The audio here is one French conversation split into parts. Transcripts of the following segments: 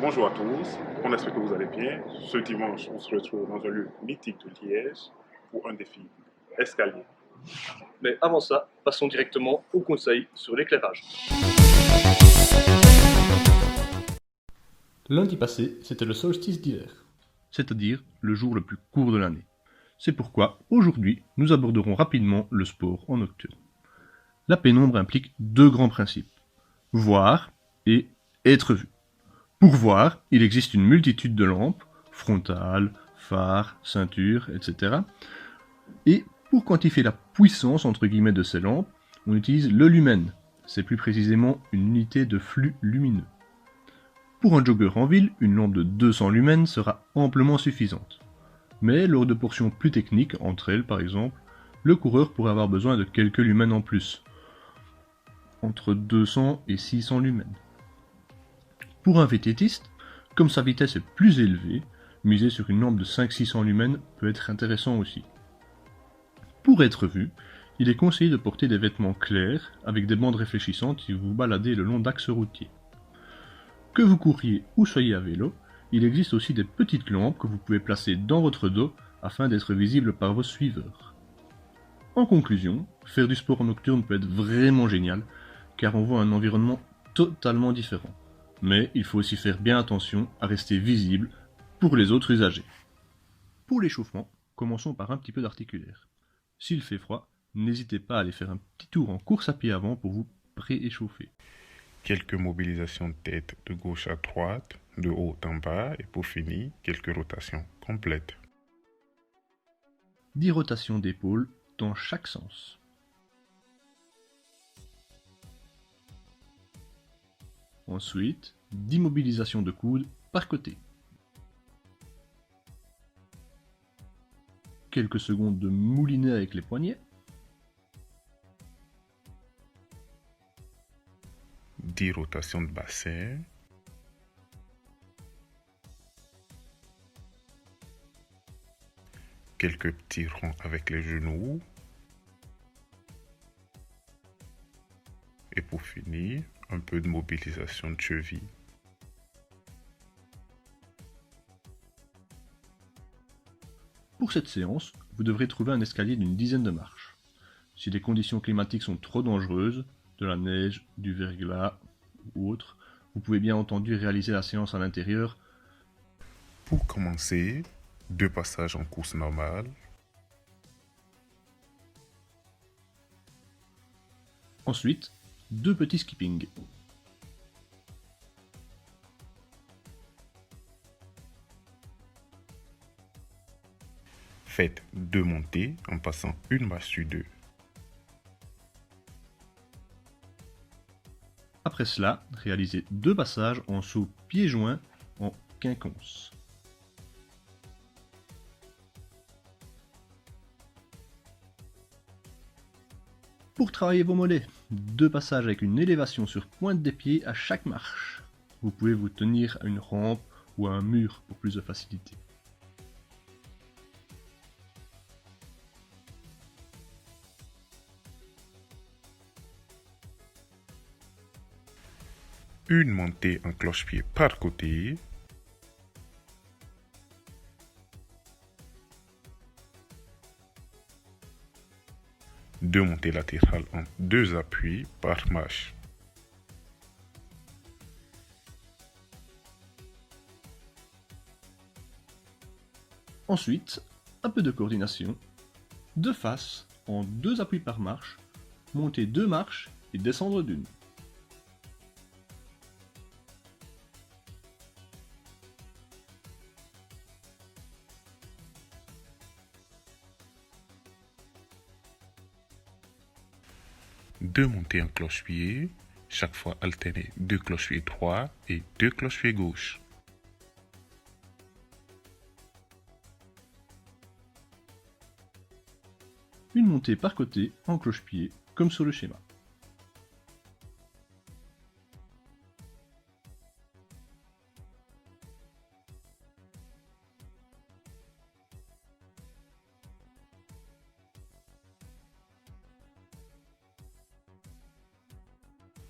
Bonjour à tous, on espère que vous allez bien. Ce dimanche, on se retrouve dans un lieu mythique de Liège pour un défi escalier. Mais avant ça, passons directement au conseil sur l'éclairage. Lundi passé, c'était le solstice d'hiver, c'est-à-dire le jour le plus court de l'année. C'est pourquoi, aujourd'hui, nous aborderons rapidement le sport en nocturne. La pénombre implique deux grands principes, voir et être vu. Pour voir, il existe une multitude de lampes, frontales, phares, ceintures, etc. Et pour quantifier la puissance entre guillemets de ces lampes, on utilise le lumen. C'est plus précisément une unité de flux lumineux. Pour un jogger en ville, une lampe de 200 lumens sera amplement suffisante. Mais lors de portions plus techniques, entre elles par exemple, le coureur pourrait avoir besoin de quelques lumens en plus, entre 200 et 600 lumens. Pour un vététiste, comme sa vitesse est plus élevée, miser sur une lampe de 500-600 lumens peut être intéressant aussi. Pour être vu, il est conseillé de porter des vêtements clairs avec des bandes réfléchissantes si vous vous baladez le long d'axes routiers. Que vous couriez ou soyez à vélo, il existe aussi des petites lampes que vous pouvez placer dans votre dos afin d'être visible par vos suiveurs. En conclusion, faire du sport nocturne peut être vraiment génial car on voit un environnement totalement différent. Mais il faut aussi faire bien attention à rester visible pour les autres usagers. Pour l'échauffement, commençons par un petit peu d'articulaire. S'il fait froid, n'hésitez pas à aller faire un petit tour en course à pied avant pour vous prééchauffer. Quelques mobilisations de tête de gauche à droite, de haut en bas et pour finir, quelques rotations complètes. 10 rotations d'épaules dans chaque sens. Ensuite, 10 mobilisations de coudes par côté. Quelques secondes de moulinet avec les poignets. 10 rotations de bassin. Quelques petits ronds avec les genoux. Et pour finir, un peu de mobilisation de cheville. Pour cette séance, vous devrez trouver un escalier d'une dizaine de marches. Si les conditions climatiques sont trop dangereuses, de la neige, du verglas ou autre, vous pouvez bien entendu réaliser la séance à l'intérieur. Pour commencer, 2 passages en course normale. Ensuite, 2 petits skipping. Faites 2 montées en passant une marche sur 2. Après cela, réalisez 2 passages en saut pieds joints en quinconce. Pour travailler vos mollets, 2 passages avec une élévation sur pointe des pieds à chaque marche. Vous pouvez vous tenir à une rampe ou à un mur pour plus de facilité. Une montée en cloche-pied par côté. Deux montées latérales en 2 appuis par marche. Ensuite, un peu de coordination. De face, en 2 appuis par marche, monter 2 marches et descendre d'une. Deux montées en cloche-pied, chaque fois alterner 2 cloche-pieds droits et 2 cloche-pieds gauche. Une montée par côté en cloche-pied, comme sur le schéma.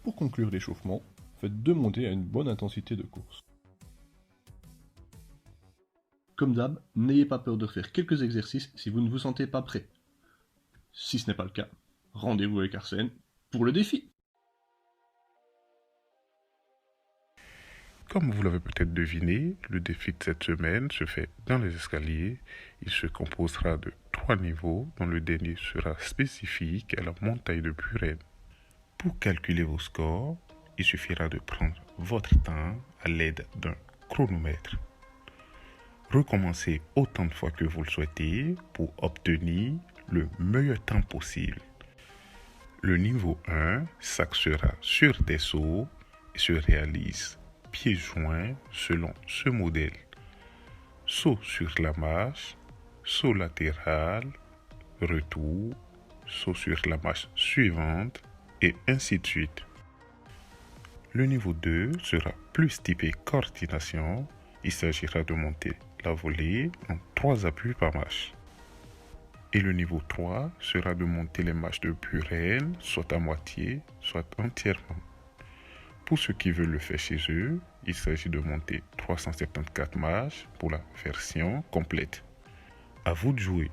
Pour conclure l'échauffement, faites 2 montées à une bonne intensité de course. Comme d'hab, n'ayez pas peur de refaire quelques exercices si vous ne vous sentez pas prêt. Si ce n'est pas le cas, rendez-vous avec Arsène pour le défi. Comme vous l'avez peut-être deviné, le défi de cette semaine se fait dans les escaliers. Il se composera de 3 niveaux, dont le dernier sera spécifique à la montagne de Buren. Pour calculer vos scores, il suffira de prendre votre temps à l'aide d'un chronomètre. Recommencez autant de fois que vous le souhaitez pour obtenir le meilleur temps possible. Le niveau 1 s'axera sur des sauts et se réalise pieds joints selon ce modèle. Saut sur la marche, saut latéral, retour, saut sur la marche suivante et ainsi de suite. Le niveau 2 sera plus typé coordination. Il s'agira de monter la volée en 3 appuis par marche. Et le niveau 3 sera de monter les marches de Buren, soit à moitié, soit entièrement. Pour ceux qui veulent le faire chez eux, il s'agit de monter 374 marches pour la version complète. À vous de jouer.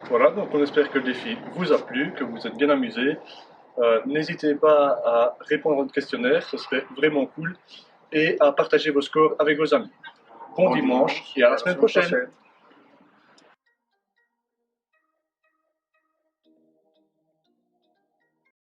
Voilà, donc on espère que le défi vous a plu, que vous êtes bien amusés. N'hésitez pas à répondre à notre questionnaire, ce serait vraiment cool, et à partager vos scores avec vos amis. Bon dimanche et à la semaine prochaine.